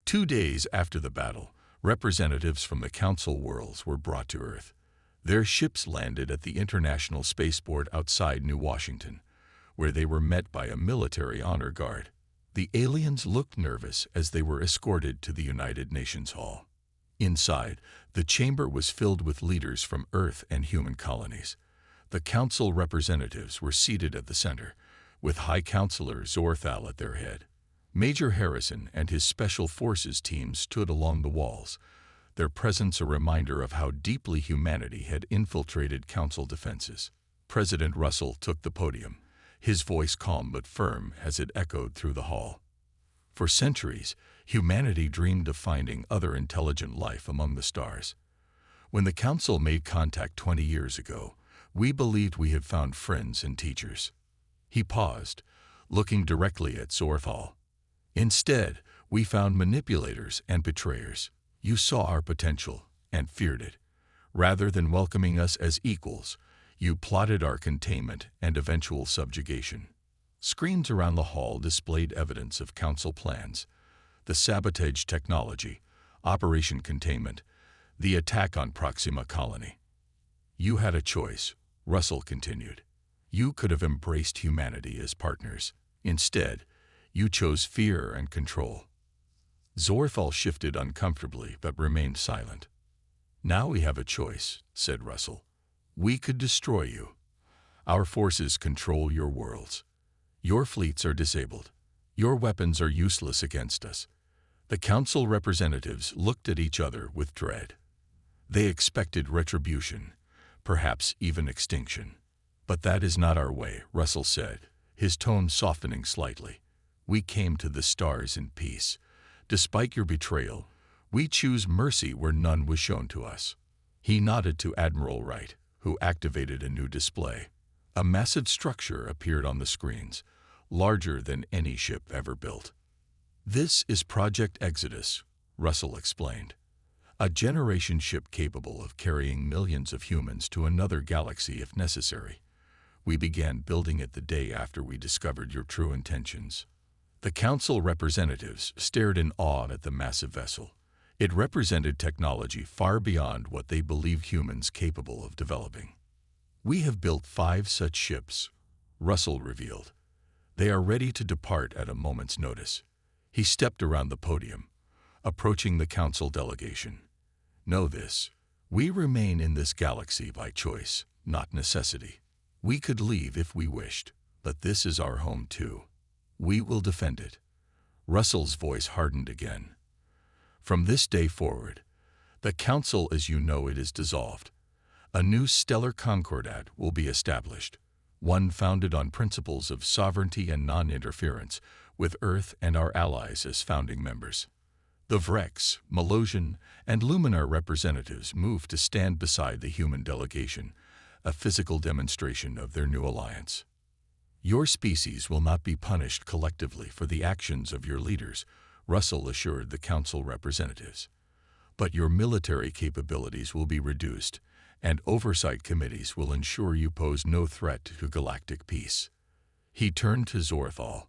2 days after the battle, representatives from the Council worlds were brought to Earth. Their ships landed at the International Spaceport outside New Washington, where they were met by a military honor guard. The aliens looked nervous as they were escorted to the United Nations Hall. Inside, the chamber was filled with leaders from Earth and human colonies. The Council representatives were seated at the center, with High Counselor Zorthal at their head. Major Harrison and his Special Forces team stood along the walls, their presence a reminder of how deeply humanity had infiltrated Council defenses. President Russell took the podium, his voice calm but firm as it echoed through the hall. For centuries, humanity dreamed of finding other intelligent life among the stars. When the Council made contact 20 years ago, we believed we had found friends and teachers. He paused, looking directly at Zorthal. Instead, we found manipulators and betrayers. You saw our potential and feared it. Rather than welcoming us as equals, you plotted our containment and eventual subjugation. Screens around the hall displayed evidence of Council plans: the sabotage technology, Operation Containment, the attack on Proxima Colony. You had a choice, Russell continued. You could have embraced humanity as partners. Instead, you chose fear and control. Zorthal shifted uncomfortably but remained silent. Now we have a choice, said Russell. We could destroy you. Our forces control your worlds. Your fleets are disabled. Your weapons are useless against us. The Council representatives looked at each other with dread. They expected retribution, perhaps even extinction. But that is not our way, Russell said, his tone softening slightly. We came to the stars in peace. Despite your betrayal, we choose mercy where none was shown to us. He nodded to Admiral Wright, who activated a new display. A massive structure appeared on the screens, larger than any ship ever built. This is Project Exodus, Russell explained. A generation ship capable of carrying millions of humans to another galaxy if necessary. We began building it the day after we discovered your true intentions. The Council representatives stared in awe at the massive vessel. It represented technology far beyond what they believed humans capable of developing. We have built 5 such ships, Russell revealed. They are ready to depart at a moment's notice. He stepped around the podium, approaching the Council delegation. Know this, we remain in this galaxy by choice, not necessity. We could leave if we wished, but this is our home too. We will defend it. Russell's voice hardened again. From this day forward, the Council as you know it is dissolved. A new stellar concordat will be established, one founded on principles of sovereignty and non-interference, with Earth and our allies as founding members. The Vrex, Melosian, and Luminar representatives move to stand beside the human delegation, a physical demonstration of their new alliance. Your species will not be punished collectively for the actions of your leaders, Russell assured the Council representatives. But your military capabilities will be reduced, and oversight committees will ensure you pose no threat to galactic peace. He turned to Zorthal.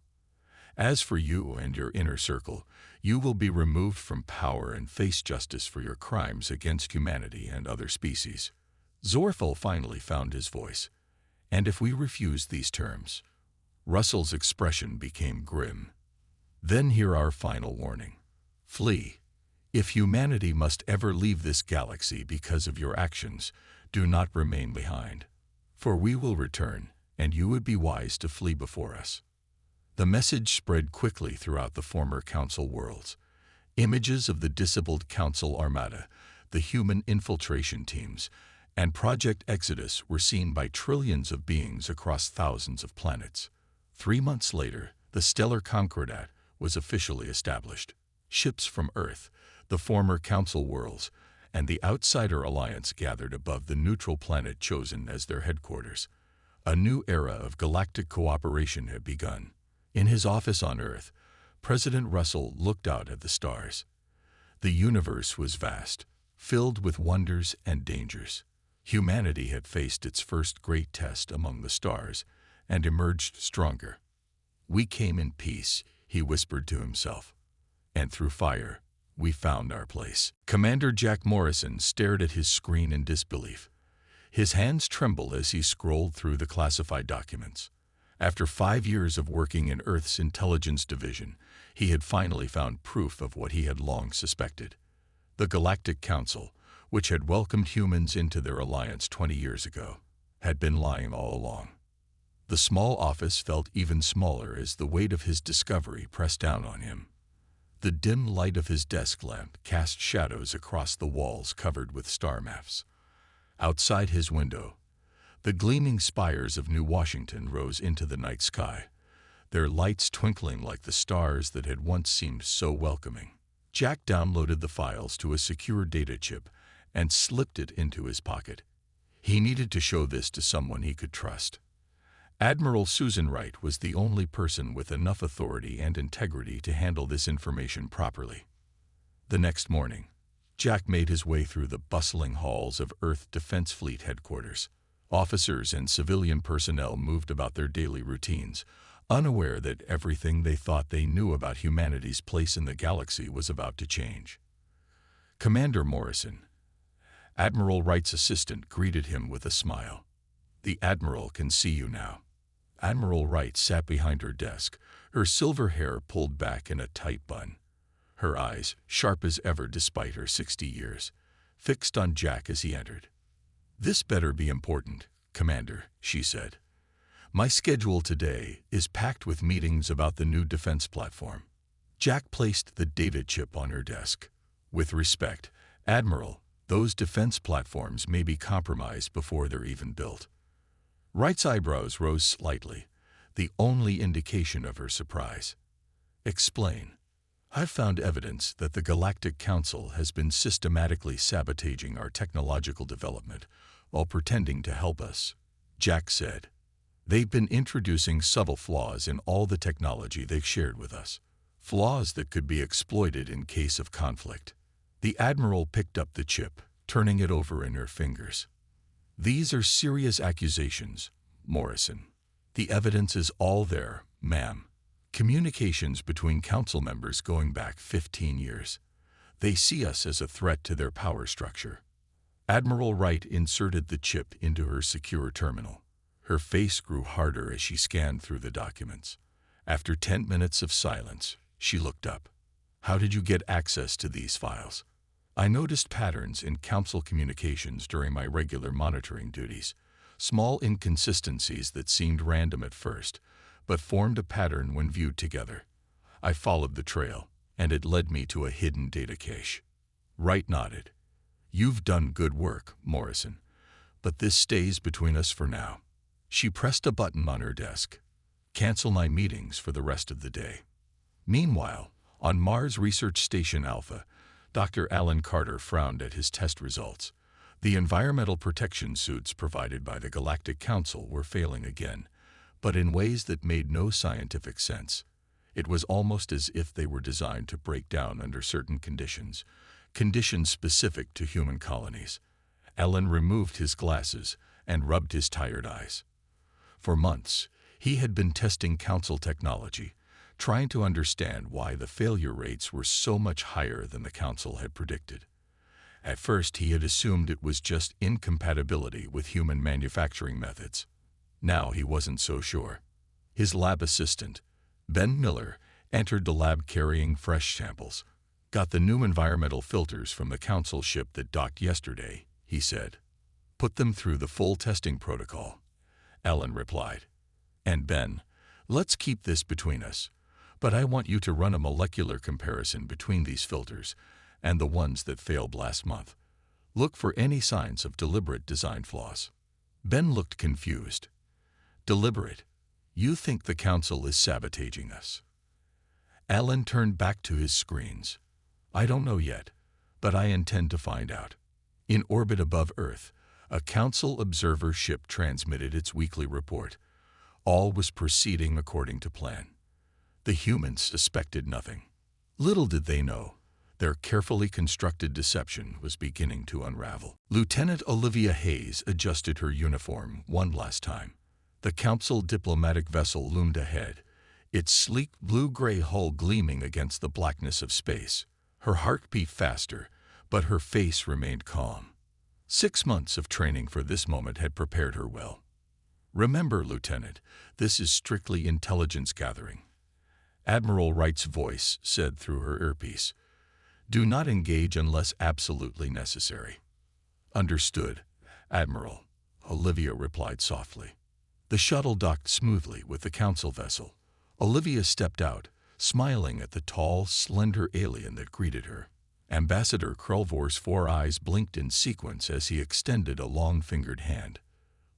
As for you and your inner circle, you will be removed from power and face justice for your crimes against humanity and other species. Zorthal finally found his voice. And if we refuse these terms? Russell's expression became grim. Then hear our final warning. Flee. If humanity must ever leave this galaxy because of your actions, do not remain behind. For we will return, and you would be wise to flee before us. The message spread quickly throughout the former Council worlds. Images of the disabled Council Armada, the human infiltration teams, and Project Exodus were seen by trillions of beings across thousands of planets. 3 months later, the Stellar Concordat was officially established. Ships from Earth, the former Council worlds, and the Outsider Alliance gathered above the neutral planet chosen as their headquarters. A new era of galactic cooperation had begun. In his office on Earth, President Russell looked out at the stars. The universe was vast, filled with wonders and dangers. Humanity had faced its first great test among the stars and emerged stronger. We came in peace, he whispered to himself. And through fire, we found our place. Commander Jack Morrison stared at his screen in disbelief. His hands trembled as he scrolled through the classified documents. After 5 years of working in Earth's intelligence division, he had finally found proof of what he had long suspected. The Galactic Council, which had welcomed humans into their alliance 20 years ago, had been lying all along. The small office felt even smaller as the weight of his discovery pressed down on him. The dim light of his desk lamp cast shadows across the walls covered with star maps. Outside his window, the gleaming spires of New Washington rose into the night sky, their lights twinkling like the stars that had once seemed so welcoming. Jack downloaded the files to a secure data chip and slipped it into his pocket. He needed to show this to someone he could trust. Admiral Susan Wright was the only person with enough authority and integrity to handle this information properly. The next morning, Jack made his way through the bustling halls of Earth Defense Fleet headquarters. Officers and civilian personnel moved about their daily routines, unaware that everything they thought they knew about humanity's place in the galaxy was about to change. Commander Morrison, Admiral Wright's assistant, greeted him with a smile. "The Admiral can see you now." Admiral Wright sat behind her desk, her silver hair pulled back in a tight bun. Her eyes, sharp as ever despite her 60 years, fixed on Jack as he entered. "This better be important, Commander," she said. "My schedule today is packed with meetings about the new defense platform." Jack placed the data chip on her desk. "With respect, Admiral, those defense platforms may be compromised before they're even built." Wright's eyebrows rose slightly, the only indication of her surprise. "Explain." "I've found evidence that the Galactic Council has been systematically sabotaging our technological development while pretending to help us," Jack said. "They've been introducing subtle flaws in all the technology they've shared with us, flaws that could be exploited in case of conflict." The Admiral picked up the chip, turning it over in her fingers. "These are serious accusations, Morrison. The evidence is all there, ma'am. Communications between council members going back 15 years. They see us as a threat to their power structure." Admiral Wright inserted the chip into her secure terminal. Her face grew harder as she scanned through the documents. After 10 minutes of silence, she looked up. "How did you get access to these files?" "I noticed patterns in council communications during my regular monitoring duties, small inconsistencies that seemed random at first, but formed a pattern when viewed together. I followed the trail, and it led me to a hidden data cache." Wright nodded. "You've done good work, Morrison, but this stays between us for now." She pressed a button on her desk. "Cancel my meetings for the rest of the day." Meanwhile, on Mars Research Station Alpha, Dr. Alan Carter frowned at his test results. The environmental protection suits provided by the Galactic Council were failing again, but in ways that made no scientific sense. It was almost as if they were designed to break down under certain conditions, conditions specific to human colonies. Alan removed his glasses and rubbed his tired eyes. For months, he had been testing Council technology, trying to understand why the failure rates were so much higher than the Council had predicted. At first, he had assumed it was just incompatibility with human manufacturing methods. Now he wasn't so sure. His lab assistant, Ben Miller, entered the lab carrying fresh samples. "Got the new environmental filters from the Council ship that docked yesterday," he said. "Put them through the full testing protocol," Ellen replied. "And Ben, let's keep this between us, but I want you to run a molecular comparison between these filters and the ones that failed last month. Look for any signs of deliberate design flaws." Ben looked confused. "Deliberate? You think the Council is sabotaging us?" Alan turned back to his screens. "I don't know yet, but I intend to find out." In orbit above Earth, a Council observer ship transmitted its weekly report. All was proceeding according to plan. The humans suspected nothing. Little did they know, their carefully constructed deception was beginning to unravel. Lieutenant Olivia Hayes adjusted her uniform one last time. The Council diplomatic vessel loomed ahead, its sleek blue-gray hull gleaming against the blackness of space. Her heart beat faster, but her face remained calm. 6 months of training for this moment had prepared her well. "Remember, Lieutenant, this is strictly intelligence gathering," Admiral Wright's voice said through her earpiece. "Do not engage unless absolutely necessary." "Understood, Admiral," Olivia replied softly. The shuttle docked smoothly with the Council vessel. Olivia stepped out, smiling at the tall, slender alien that greeted her. Ambassador Krulvor's 4 eyes blinked in sequence as he extended a long-fingered hand.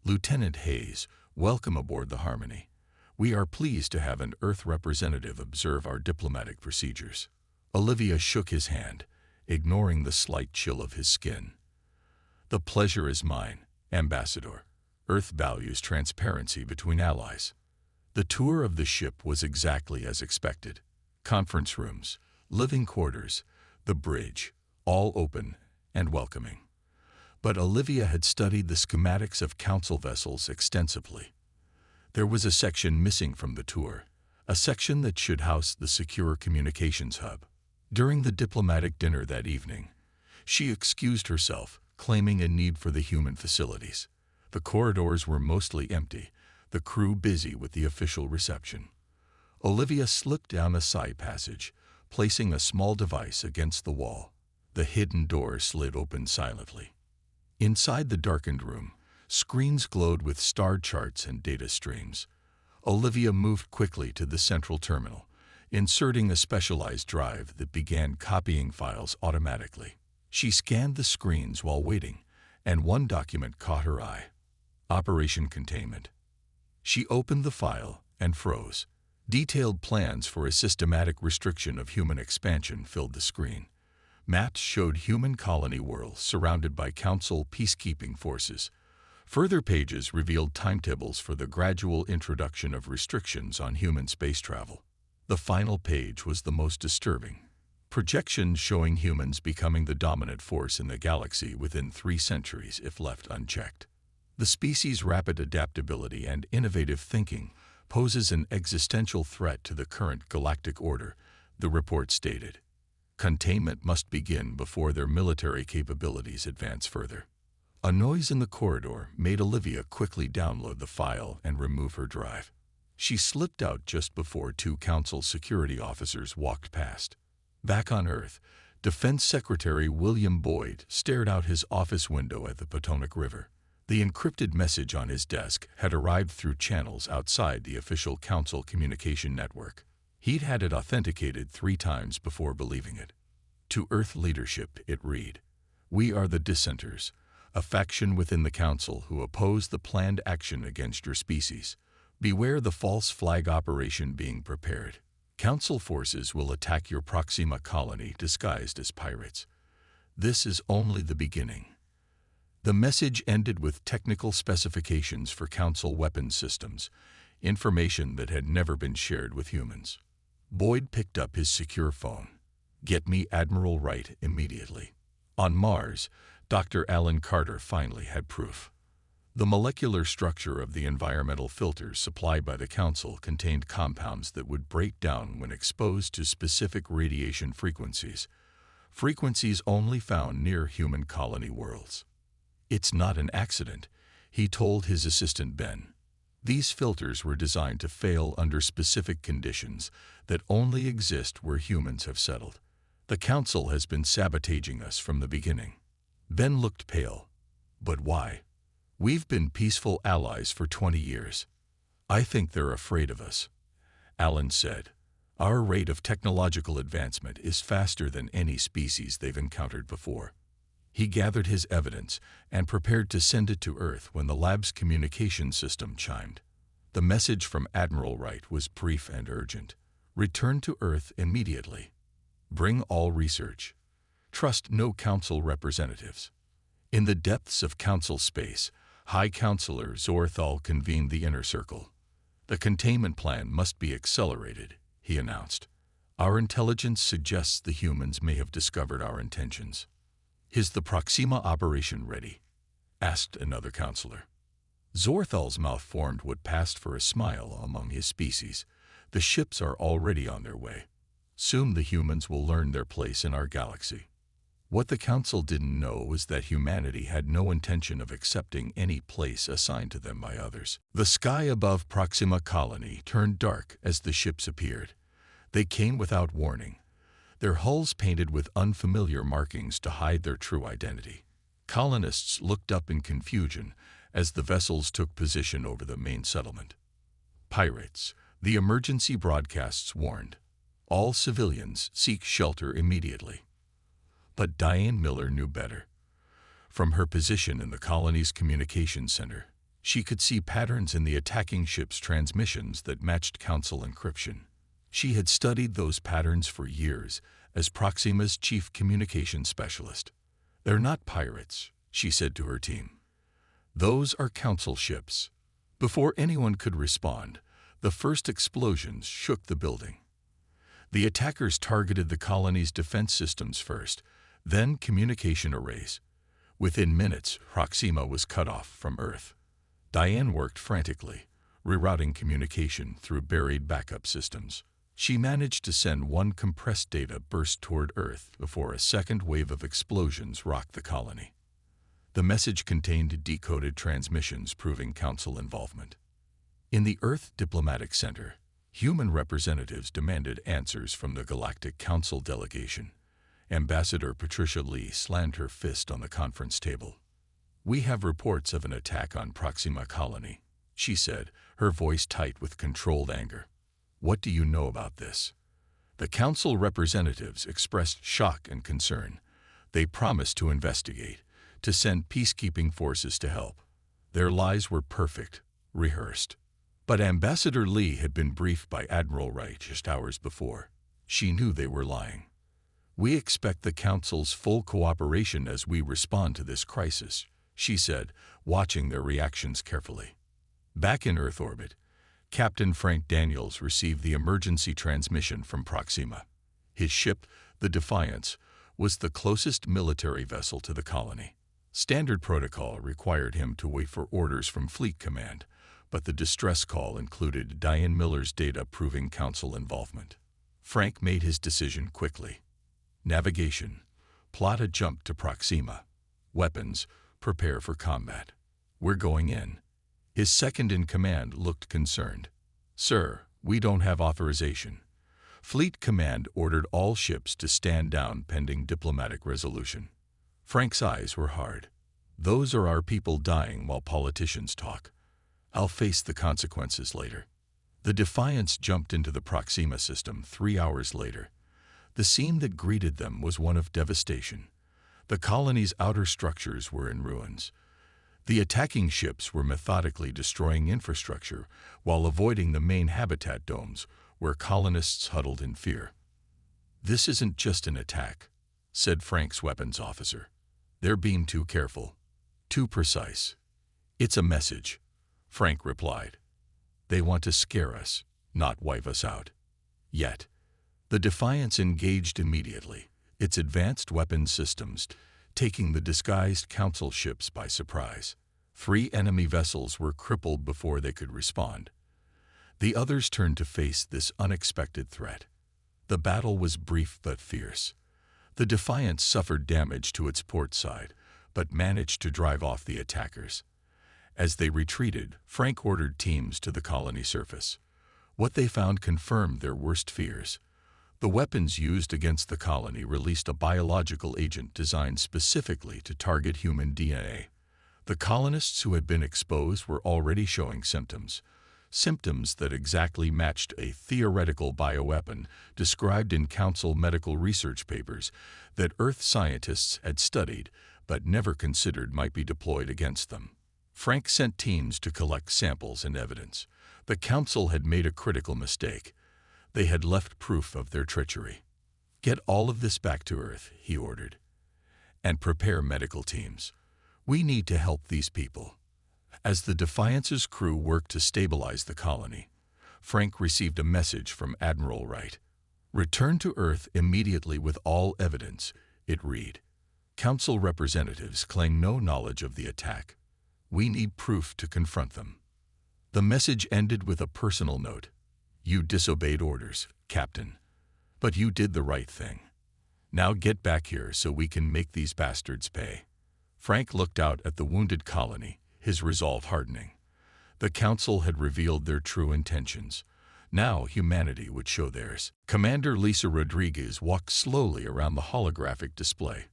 "Lieutenant Hayes, welcome aboard the Harmony. We are pleased to have an Earth representative observe our diplomatic procedures." Olivia shook his hand, ignoring the slight chill of his skin. "The pleasure is mine, Ambassador. Earth values transparency between allies." The tour of the ship was exactly as expected. Conference rooms, living quarters, the bridge, all open and welcoming. But Olivia had studied the schematics of Council vessels extensively. There was a section missing from the tour, a section that should house the secure communications hub. During the diplomatic dinner that evening, she excused herself, claiming a need for the human facilities. The corridors were mostly empty, the crew busy with the official reception. Olivia slipped down a side passage, placing a small device against the wall. The hidden door slid open silently. Inside the darkened room, screens glowed with star charts and data streams. Olivia moved quickly to the central terminal, inserting a specialized drive that began copying files automatically. She scanned the screens while waiting, and one document caught her eye: Operation Containment. She opened the file and froze. Detailed plans for a systematic restriction of human expansion filled the screen. Maps showed human colony worlds surrounded by Council peacekeeping forces. Further pages revealed timetables for the gradual introduction of restrictions on human space travel. The final page was the most disturbing. Projections showing humans becoming the dominant force in the galaxy within 3 centuries if left unchecked. The species' rapid adaptability and innovative thinking poses an existential threat to the current galactic order, the report stated. Containment must begin before their military capabilities advance further. A noise in the corridor made Olivia quickly download the file and remove her drive. She slipped out just before 2 Council security officers walked past. Back on Earth, Defense Secretary William Boyd stared out his office window at the Potomac River. The encrypted message on his desk had arrived through channels outside the official Council communication network. He'd had it authenticated 3 times before believing it. To Earth leadership, it read, "We are the dissenters, a faction within the Council who oppose the planned action against your species. Beware the false flag operation being prepared. Council forces will attack your Proxima colony disguised as pirates. This is only the beginning." The message ended with technical specifications for Council weapons systems, information that had never been shared with humans. Boyd picked up his secure phone. "Get me Admiral Wright immediately." On Mars, Dr. Alan Carter finally had proof. The molecular structure of the environmental filters supplied by the Council contained compounds that would break down when exposed to specific radiation frequencies only found near human colony worlds. "It's not an accident," he told his assistant Ben. "These filters were designed to fail under specific conditions that only exist where humans have settled. The Council has been sabotaging us from the beginning." Ben looked pale. "But why? We've been peaceful allies for 20 years. "I think they're afraid of us," Alan said. "Our rate of technological advancement is faster than any species they've encountered before." He gathered his evidence and prepared to send it to Earth when the lab's communication system chimed. The message from Admiral Wright was brief and urgent. "Return to Earth immediately. Bring all research. Trust no Council representatives." In the depths of Council space, High Counselor Zorthal convened the Inner Circle. "The containment plan must be accelerated," he announced. "Our intelligence suggests the humans may have discovered our intentions." "Is the Proxima operation ready?" asked another counselor. Zorthal's mouth formed what passed for a smile among his species. "The ships are already on their way." Soon the humans will learn their place in our galaxy. What the Council didn't know was that humanity had no intention of accepting any place assigned to them by others. The sky above Proxima Colony turned dark as the ships appeared. They came without warning, their hulls painted with unfamiliar markings to hide their true identity. Colonists looked up in confusion as the vessels took position over the main settlement. Pirates, the emergency broadcasts warned. All civilians seek shelter immediately. But Diane Miller knew better. From her position in the colony's communications center, she could see patterns in the attacking ship's transmissions that matched Council encryption. She had studied those patterns for years as Proxima's chief communications specialist. "They're not pirates," she said to her team. "Those are Council ships." Before anyone could respond, the first explosions shook the building. The attackers targeted the colony's defense systems first, then communication arrays. Within minutes, Proxima was cut off from Earth. Diane worked frantically, rerouting communication through buried backup systems. She managed to send one compressed data burst toward Earth before a second wave of explosions rocked the colony. The message contained decoded transmissions proving Council involvement. In the Earth Diplomatic Center, human representatives demanded answers from the Galactic Council delegation. Ambassador Patricia Lee slammed her fist on the conference table. "We have reports of an attack on Proxima Colony," she said, her voice tight with controlled anger. "What do you know about this?" The Council representatives expressed shock and concern. They promised to investigate, to send peacekeeping forces to help. Their lies were perfect, rehearsed. But Ambassador Lee had been briefed by Admiral Wright just hours before. She knew they were lying. "We expect the Council's full cooperation as we respond to this crisis," she said, watching their reactions carefully. Back in Earth orbit, Captain Frank Daniels received the emergency transmission from Proxima. His ship, the Defiance, was the closest military vessel to the colony. Standard protocol required him to wait for orders from Fleet Command, but the distress call included Diane Miller's data proving Council involvement. Frank made his decision quickly. Navigation. Plot a jump to Proxima. Weapons. Prepare for combat. "We're going in." His second-in-command looked concerned. "Sir, we don't have authorization." Fleet Command ordered all ships to stand down pending diplomatic resolution. Frank's eyes were hard. "Those are our people dying while politicians talk. I'll face the consequences later." The Defiance jumped into the Proxima system 3 hours later. The scene that greeted them was one of devastation. The colony's outer structures were in ruins. The attacking ships were methodically destroying infrastructure while avoiding the main habitat domes where colonists huddled in fear. "This isn't just an attack," said Frank's weapons officer. "They're being too careful, too precise." "It's a message," Frank replied. "They want to scare us, not wipe us out." Yet, the Defiance engaged immediately, its advanced weapons systems taking the disguised Council ships by surprise. 3 enemy vessels were crippled before they could respond. The others turned to face this unexpected threat. The battle was brief but fierce. The Defiance suffered damage to its port side, but managed to drive off the attackers. As they retreated, Frank ordered teams to the colony surface. What they found confirmed their worst fears. The weapons used against the colony released a biological agent designed specifically to target human DNA. The colonists who had been exposed were already showing symptoms that exactly matched a theoretical bioweapon described in Council medical research papers that Earth scientists had studied but never considered might be deployed against them. Frank sent teams to collect samples and evidence. The Council had made a critical mistake. They had left proof of their treachery. "Get all of this back to Earth," he ordered, "and prepare medical teams. We need to help these people." As the Defiance's crew worked to stabilize the colony, Frank received a message from Admiral Wright. "Return to Earth immediately with all evidence," it read. "Council representatives claim no knowledge of the attack. We need proof to confront them." The message ended with a personal note. "You disobeyed orders, Captain." But you did the right thing. Now get back here so we can make these bastards pay." Frank looked out at the wounded colony, his resolve hardening. The Council had revealed their true intentions. Now humanity would show theirs. Commander Lisa Rodriguez walked slowly around the holographic display.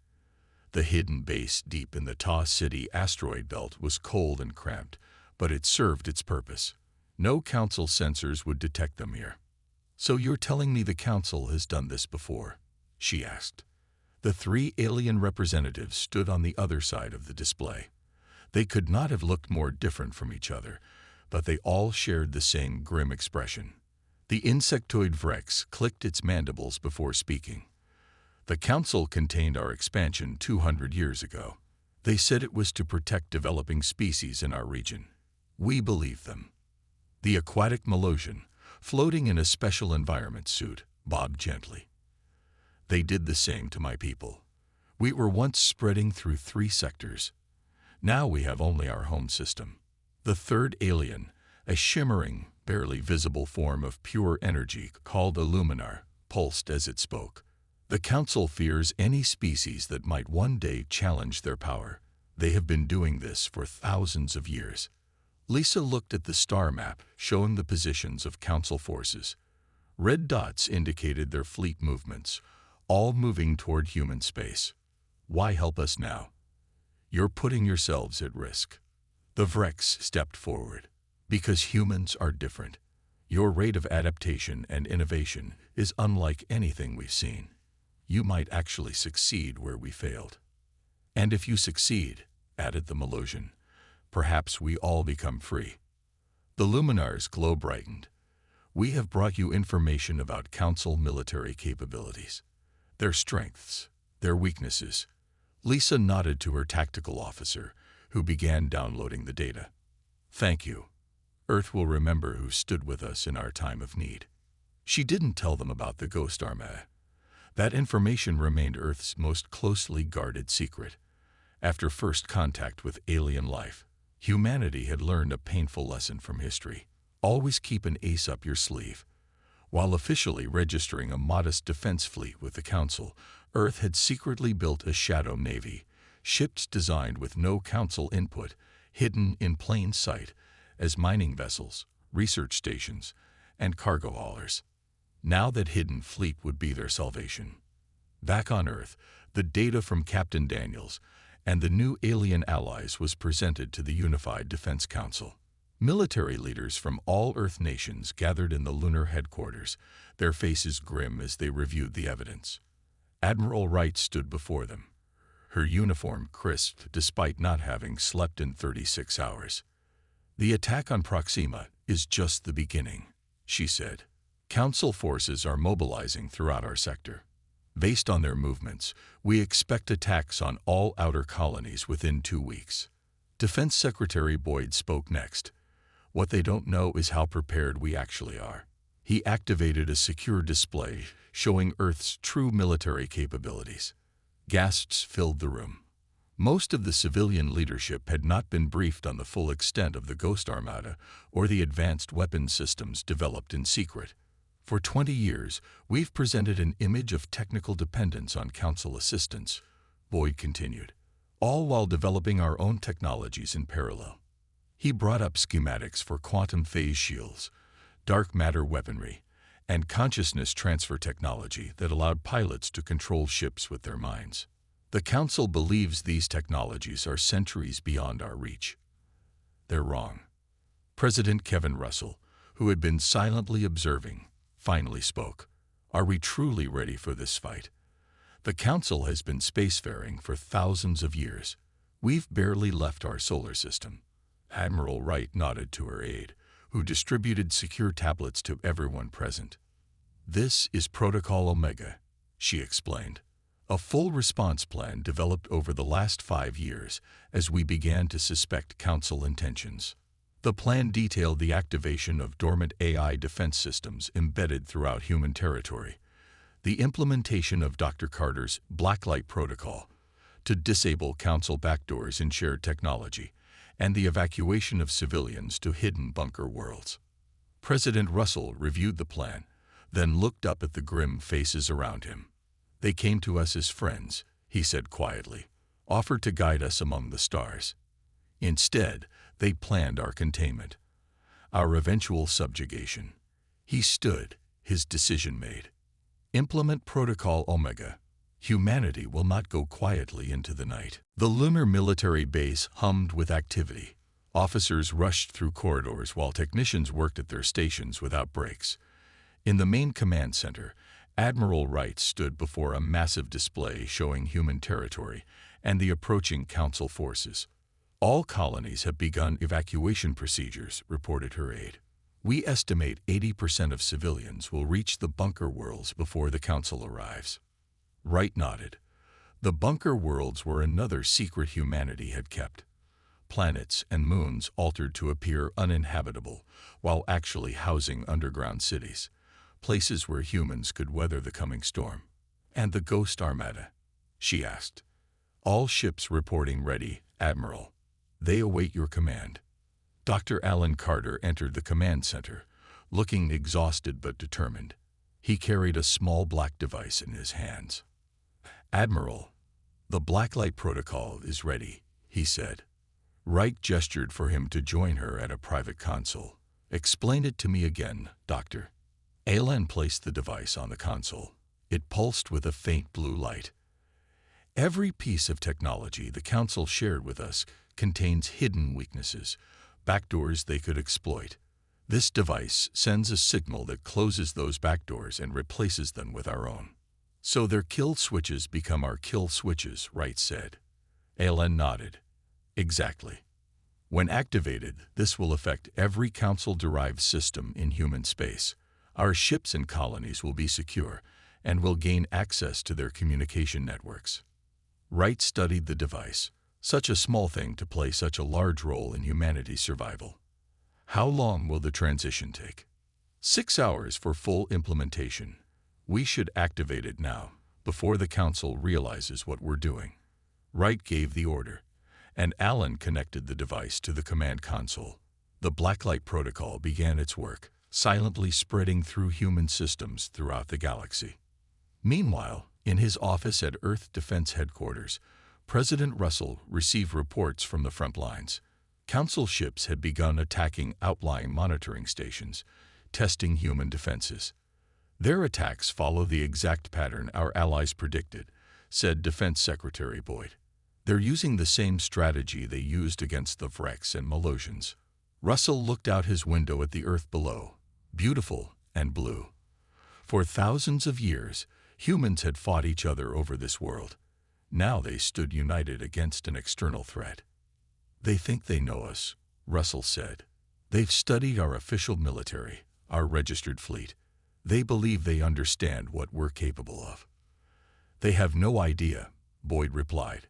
The hidden base deep in the Ta City asteroid belt was cold and cramped, but it served its purpose. No Council sensors would detect them here. "So you're telling me the Council has done this before?" she asked. The three alien representatives stood on the other side of the display. They could not have looked more different from each other, but they all shared the same grim expression. The insectoid Vrex clicked its mandibles before speaking. "The Council contained our expansion 200 years ago. They said it was to protect developing species in our region. We believe them." The aquatic Melosian, floating in a special environment suit, bobbed gently. "They did the same to my people. We were once spreading through 3 sectors. Now we have only our home system." The third alien, a shimmering, barely visible form of pure energy called a luminar, pulsed as it spoke. "The Council fears any species that might one day challenge their power. They have been doing this for thousands of years." Lisa looked at the star map showing the positions of Council forces. Red dots indicated their fleet movements, all moving toward human space. "Why help us now? You're putting yourselves at risk." The Vrex stepped forward. "Because humans are different. Your rate of adaptation and innovation is unlike anything we've seen. You might actually succeed where we failed." "And if you succeed," added the Melosian, "perhaps we all become free." The Luminar's glow brightened. "We have brought you information about Council military capabilities. Their strengths, their weaknesses." Lisa nodded to her tactical officer, who began downloading the data. "Thank you. Earth will remember who stood with us in our time of need." She didn't tell them about the Ghost Armada. That information remained Earth's most closely guarded secret. After first contact with alien life, humanity had learned a painful lesson from history. Always keep an ace up your sleeve. While officially registering a modest defense fleet with the Council, Earth had secretly built a shadow navy, ships designed with no Council input, hidden in plain sight as mining vessels, research stations, and cargo haulers. Now that hidden fleet would be their salvation. Back on Earth, the data from Captain Daniels and the new alien allies was presented to the Unified Defense Council. Military leaders from all Earth nations gathered in the lunar headquarters, their faces grim as they reviewed the evidence. Admiral Wright stood before them, her uniform crisp despite not having slept in 36 hours. "The attack on Proxima is just the beginning," she said. "Council forces are mobilizing throughout our sector. Based on their movements, we expect attacks on all outer colonies within 2 weeks." Defense Secretary Boyd spoke next. "What they don't know is how prepared we actually are." He activated a secure display showing Earth's true military capabilities. Gasps filled the room. Most of the civilian leadership had not been briefed on the full extent of the Ghost Armada or the advanced weapon systems developed in secret. "For 20 years, we've presented an image of technical dependence on Council assistance," Boyd continued, "all while developing our own technologies in parallel." He brought up schematics for quantum phase shields, dark matter weaponry, and consciousness transfer technology that allowed pilots to control ships with their minds. "The Council believes these technologies are centuries beyond our reach." "They're wrong." President Kevin Russell, who had been silently observing, finally spoke. "Are we truly ready for this fight? The Council has been spacefaring for thousands of years. We've barely left our solar system." Admiral Wright nodded to her aide, who distributed secure tablets to everyone present. "This is Protocol Omega," she explained. "A full response plan developed over the last 5 years as we began to suspect Council intentions. The plan detailed the activation of dormant AI defense systems embedded throughout human territory, the implementation of Dr. Carter's Blacklight Protocol to disable Council backdoors in shared technology, and the evacuation of civilians to hidden bunker worlds." President Russell reviewed the plan, then looked up at the grim faces around him. "They came to us as friends," he said quietly, "offered to guide us among the stars. Instead, they planned our containment, our eventual subjugation." He stood, his decision made. "Implement Protocol Omega. Humanity will not go quietly into the night." The lunar military base hummed with activity. Officers rushed through corridors while technicians worked at their stations without breaks. In the main command center, Admiral Wright stood before a massive display showing human territory and the approaching Council forces. "All colonies have begun evacuation procedures," reported her aide. "We estimate 80% of civilians will reach the bunker worlds before the Council arrives." Wright nodded. The bunker worlds were another secret humanity had kept. Planets and moons altered to appear uninhabitable, while actually housing underground cities, places where humans could weather the coming storm. "And the Ghost Armada?" she asked. "All ships reporting ready, Admiral. They await your command." Dr. Alan Carter entered the command center, looking exhausted but determined. He carried a small black device in his hands. "Admiral, the Blacklight Protocol is ready," he said. Wright gestured for him to join her at a private console. "Explain it to me again, Doctor." Alan placed the device on the console. It pulsed with a faint blue light. "Every piece of technology the Council shared with us contains hidden weaknesses, backdoors they could exploit. This device sends a signal that closes those backdoors and replaces them with our own. So their kill switches become our kill switches," Wright said. Alan nodded. "Exactly. When activated, this will affect every Council-derived system in human space. Our ships and colonies will be secure, and will gain access to their communication networks." Wright studied the device. Such a small thing to play such a large role in humanity's survival. "How long will the transition take?" 6 hours for full implementation. We should activate it now, before the Council realizes what we're doing." Wright gave the order, and Alan connected the device to the command console. The Blacklight Protocol began its work, silently spreading through human systems throughout the galaxy. Meanwhile, in his office at Earth Defense Headquarters, President Russell received reports from the front lines. Council ships had begun attacking outlying monitoring stations, testing human defenses. "Their attacks follow the exact pattern our allies predicted," said Defense Secretary Boyd. "They're using the same strategy they used against the Vrex and Molosians." Russell looked out his window at the Earth below, beautiful and blue. For thousands of years, humans had fought each other over this world. Now they stood united against an external threat. "They think they know us," Russell said. "They've studied our official military, our registered fleet. They believe they understand what we're capable of." "They have no idea," Boyd replied.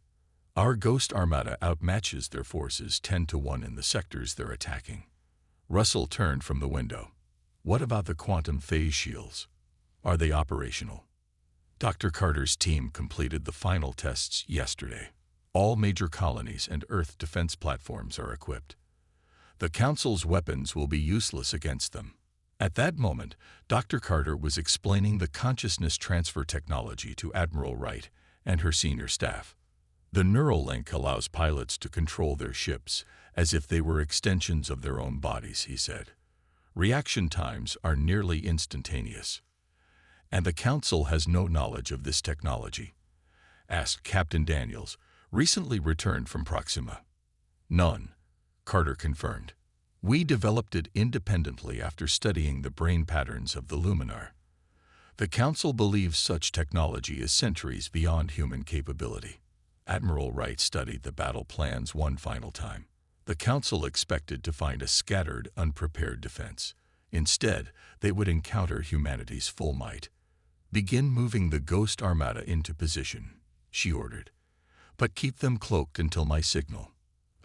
"Our Ghost Armada outmatches their forces 10-1 in the sectors they're attacking." Russell turned from the window. "What about the quantum phase shields? Are they operational?" Dr. Carter's team completed the final tests yesterday. All major colonies and Earth defense platforms are equipped. The Council's weapons will be useless against them. At that moment, Dr. Carter was explaining the consciousness transfer technology to Admiral Wright and her senior staff. "The neural link allows pilots to control their ships as if they were extensions of their own bodies," he said. "Reaction times are nearly instantaneous." "And the Council has no knowledge of this technology?" asked Captain Daniels, recently returned from Proxima. "None," Carter confirmed. "We developed it independently after studying the brain patterns of the Luminar. The Council believes such technology is centuries beyond human capability." Admiral Wright studied the battle plans one final time. The Council expected to find a scattered, unprepared defense. Instead, they would encounter humanity's full might. "Begin moving the Ghost Armada into position," she ordered. "But keep them cloaked until my signal."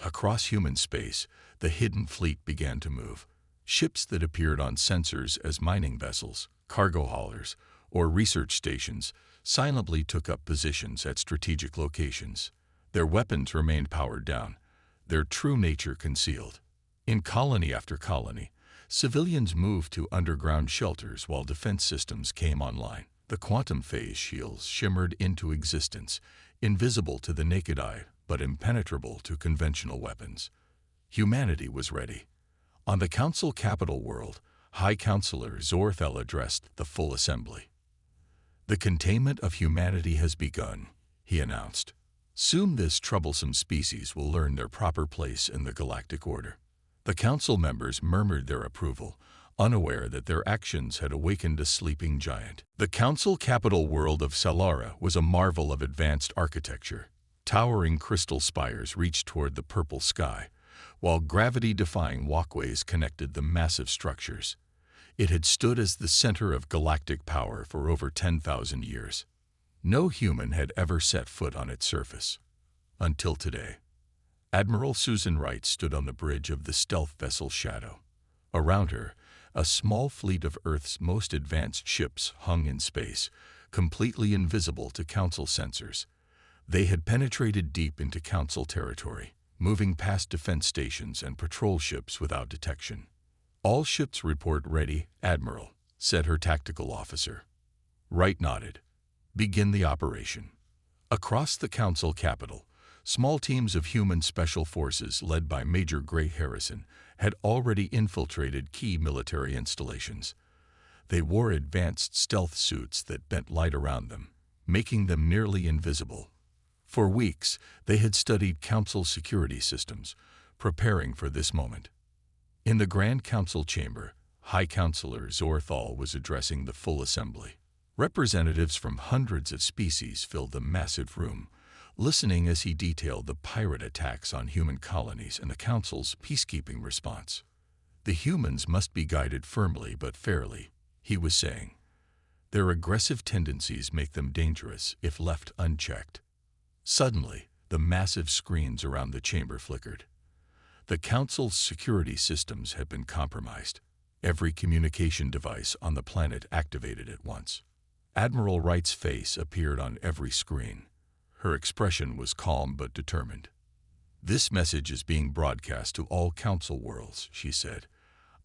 Across human space, the hidden fleet began to move. Ships that appeared on sensors as mining vessels, cargo haulers, or research stations silently took up positions at strategic locations. Their weapons remained powered down, their true nature concealed. In colony after colony, Civilians moved to underground shelters while defense systems came online. The quantum phase shields shimmered into existence, invisible to the naked eye but impenetrable to conventional weapons. Humanity was ready. On the Council capital world, High Counselor Zorthel addressed the full assembly. "The containment of humanity has begun," he announced. "Soon this troublesome species will learn their proper place in the galactic order." The council members murmured their approval, unaware that their actions had awakened a sleeping giant. The council capital world of Salara was a marvel of advanced architecture. Towering crystal spires reached toward the purple sky, while gravity-defying walkways connected the massive structures. It had stood as the center of galactic power for over 10,000 years. No human had ever set foot on its surface. Until today. Admiral Susan Wright stood on the bridge of the stealth vessel Shadow. Around her, a small fleet of Earth's most advanced ships hung in space, completely invisible to Council sensors. They had penetrated deep into Council territory, moving past defense stations and patrol ships without detection. "All ships report ready, Admiral," said her tactical officer. Wright nodded. "Begin the operation." Across the Council capital, small teams of human special forces led by Major Gray Harrison had already infiltrated key military installations. They wore advanced stealth suits that bent light around them, making them nearly invisible. For weeks, they had studied Council security systems, preparing for this moment. In the Grand Council chamber, High Counselor Zorthal was addressing the full assembly. Representatives from hundreds of species filled the massive room, listening as he detailed the pirate attacks on human colonies and the Council's peacekeeping response. "The humans must be guided firmly but fairly," he was saying. "Their aggressive tendencies make them dangerous if left unchecked." Suddenly, the massive screens around the chamber flickered. The Council's security systems had been compromised. Every communication device on the planet activated at once. Admiral Wright's face appeared on every screen. Her expression was calm but determined. "This message is being broadcast to all Council worlds," she said.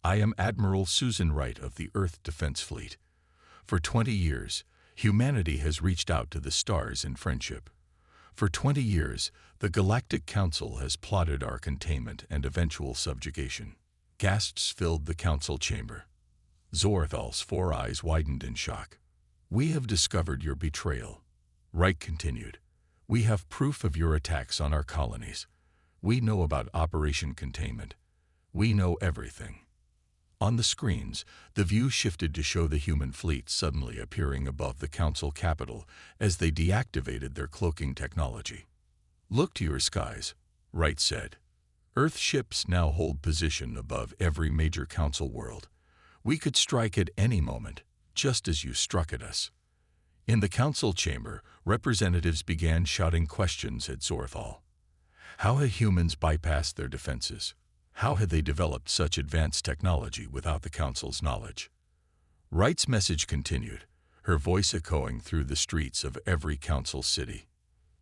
"I am Admiral Susan Wright of the Earth Defense Fleet. For 20 years, humanity has reached out to the stars in friendship. For 20 years, the Galactic Council has plotted our containment and eventual subjugation." Gasps filled the Council chamber. Zorthal's 4 eyes widened in shock. "We have discovered your betrayal," Wright continued. "We have proof of your attacks on our colonies. We know about Operation Containment. We know everything." On the screens, the view shifted to show the human fleet suddenly appearing above the Council capital as they deactivated their cloaking technology. "Look to your skies," Wright said. "Earth ships now hold position above every major Council world. We could strike at any moment, just as you struck at us." In the Council chamber, representatives began shouting questions at Zorthal. How had humans bypassed their defenses? How had they developed such advanced technology without the Council's knowledge? Wright's message continued, her voice echoing through the streets of every Council city.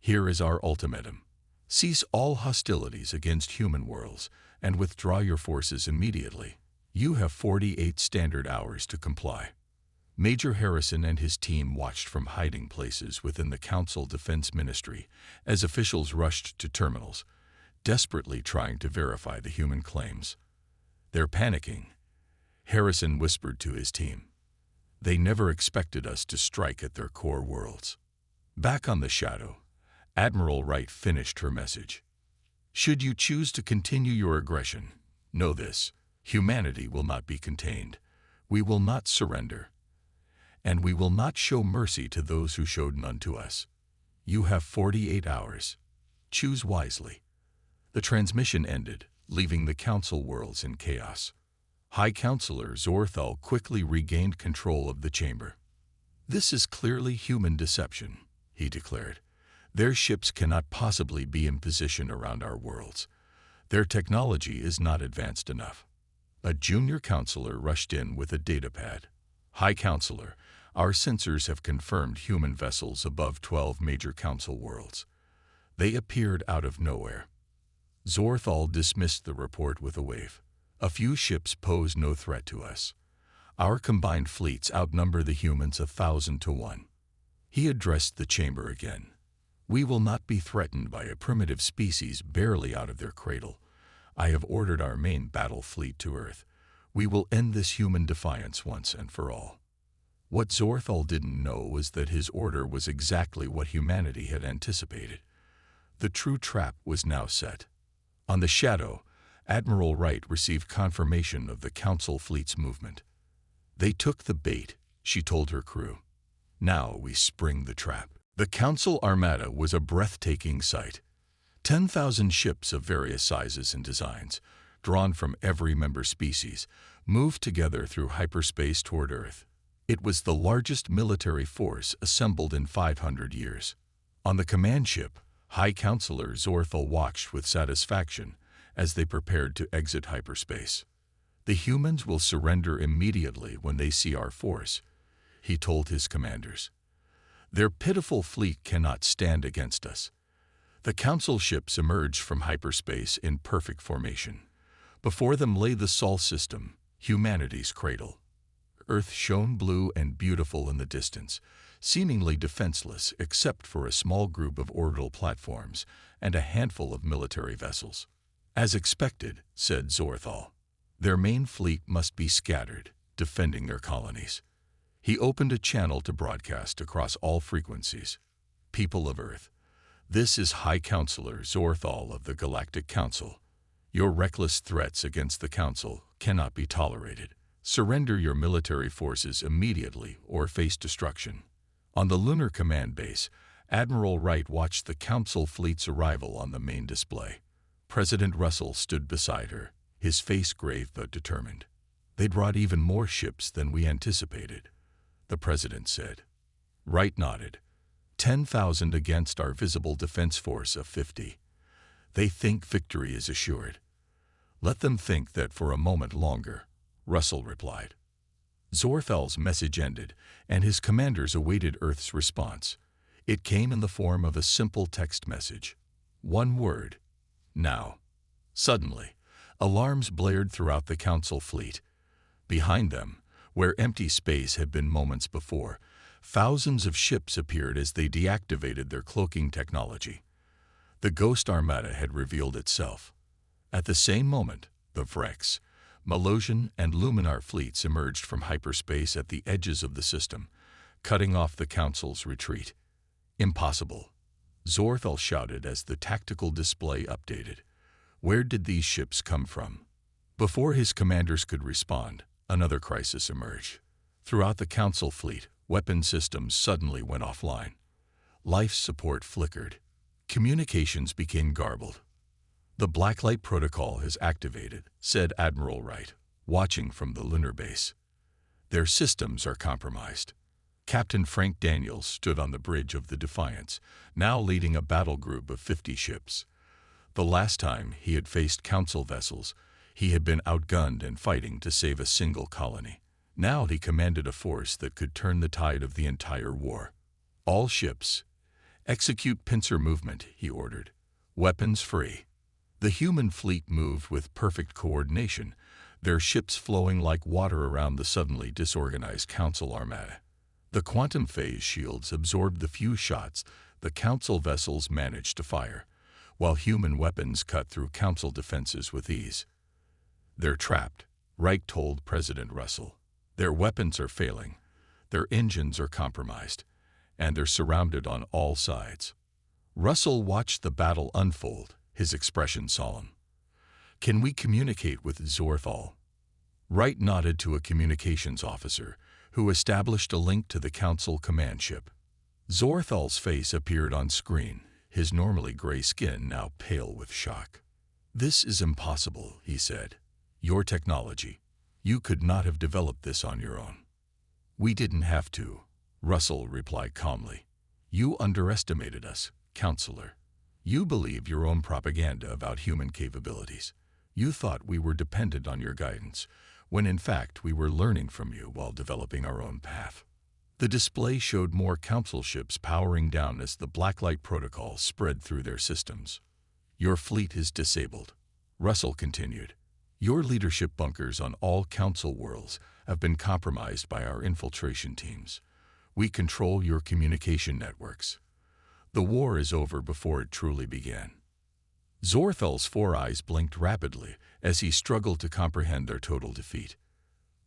"Here is our ultimatum. Cease all hostilities against human worlds and withdraw your forces immediately. You have 48 standard hours to comply." Major Harrison and his team watched from hiding places within the Council Defense Ministry as officials rushed to terminals, desperately trying to verify the human claims. "They're panicking," Harrison whispered to his team. "They never expected us to strike at their core worlds." Back on the Shadow, Admiral Wright finished her message. "Should you choose to continue your aggression, know this: humanity will not be contained. We will not surrender. And we will not show mercy to those who showed none to us. You have 48 hours. Choose wisely." The transmission ended, leaving the Council worlds in chaos. High Counselor Zorthal quickly regained control of the chamber. "This is clearly human deception," he declared. "Their ships cannot possibly be in position around our worlds. Their technology is not advanced enough." A junior counselor rushed in with a datapad. "High Counselor, our sensors have confirmed human vessels above 12 major Council worlds. They appeared out of nowhere." Zorthal dismissed the report with a wave. A few ships pose no threat to us. Our combined fleets outnumber the humans 1,000 to 1. He addressed the chamber again. We will not be threatened by a primitive species barely out of their cradle. I have ordered our main battle fleet to Earth. We will end this human defiance once and for all. What Zorthal didn't know was that his order was exactly what humanity had anticipated. The true trap was now set. On the Shadow, Admiral Wright received confirmation of the Council fleet's movement. They took the bait, she told her crew. Now we spring the trap. The Council Armada was a breathtaking sight. 10,000 ships of various sizes and designs, drawn from every member species, moved together through hyperspace toward Earth. It was the largest military force assembled in 500 years. On the command ship, High Counselor Zorthal watched with satisfaction as they prepared to exit hyperspace. The humans will surrender immediately when they see our force, he told his commanders. Their pitiful fleet cannot stand against us. The Council ships emerged from hyperspace in perfect formation. Before them lay the Sol system, humanity's cradle. Earth shone blue and beautiful in the distance, seemingly defenseless except for a small group of orbital platforms and a handful of military vessels. As expected, said Zorthal, their main fleet must be scattered, defending their colonies. He opened a channel to broadcast across all frequencies. People of Earth, this is High Counselor Zorthal of the Galactic Council. Your reckless threats against the Council cannot be tolerated. Surrender your military forces immediately or face destruction. On the lunar command base, Admiral Wright watched the Council fleet's arrival on the main display. President Russell stood beside her, his face grave but determined. They brought even more ships than we anticipated, the President said. Wright nodded. 10,000 against our visible defense force of 50. They think victory is assured. Let them think that for a moment longer, Russell replied. Zorthal's message ended, and his commanders awaited Earth's response. It came in the form of a simple text message. One word. Now. Suddenly, alarms blared throughout the Council fleet. Behind them, where empty space had been moments before, thousands of ships appeared as they deactivated their cloaking technology. The Ghost Armada had revealed itself. At the same moment, the Vrex, Malosian, and Luminar fleets emerged from hyperspace at the edges of the system, cutting off the Council's retreat. Impossible, Zorthal shouted as the tactical display updated. Where did these ships come from? Before his commanders could respond, another crisis emerged. Throughout the Council fleet, weapon systems suddenly went offline. Life support flickered. Communications became garbled. The Blacklight Protocol has activated, said Admiral Wright, watching from the lunar base. Their systems are compromised. Captain Frank Daniels stood on the bridge of the Defiance, now leading a battle group of 50 ships. The last time he had faced Council vessels, he had been outgunned and fighting to save a single colony. Now he commanded a force that could turn the tide of the entire war. All ships, execute pincer movement, he ordered. Weapons free. The human fleet moved with perfect coordination, their ships flowing like water around the suddenly disorganized Council Armada. The quantum phase shields absorbed the few shots the Council vessels managed to fire, while human weapons cut through Council defenses with ease. They're trapped, Wright told President Russell. Their weapons are failing, their engines are compromised, and they're surrounded on all sides. Russell watched the battle unfold, his expression solemn. Can we communicate with Zorthal? Wright nodded to a communications officer, who established a link to the Council command ship. Zorthal's face appeared on screen, his normally gray skin now pale with shock. This is impossible, he said. Your technology. You could not have developed this on your own. We didn't have to, Russell replied calmly. You underestimated us, Counselor. You believe your own propaganda about human capabilities. You thought we were dependent on your guidance, when in fact we were learning from you while developing our own path. The display showed more Council ships powering down as the Blacklight Protocol spread through their systems. Your fleet is disabled, Russell continued. Your leadership bunkers on all council worlds have been compromised by our infiltration teams. We control your communication networks. The war is over before it truly began. Zorthel's four eyes blinked rapidly as he struggled to comprehend their total defeat.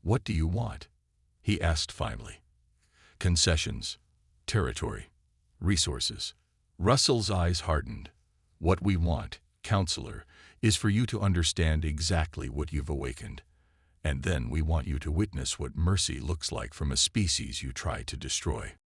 What do you want? He asked finally. Concessions, territory, resources. Russell's eyes hardened. What we want, Counselor, is for you to understand exactly what you've awakened. And then we want you to witness what mercy looks like from a species you try to destroy.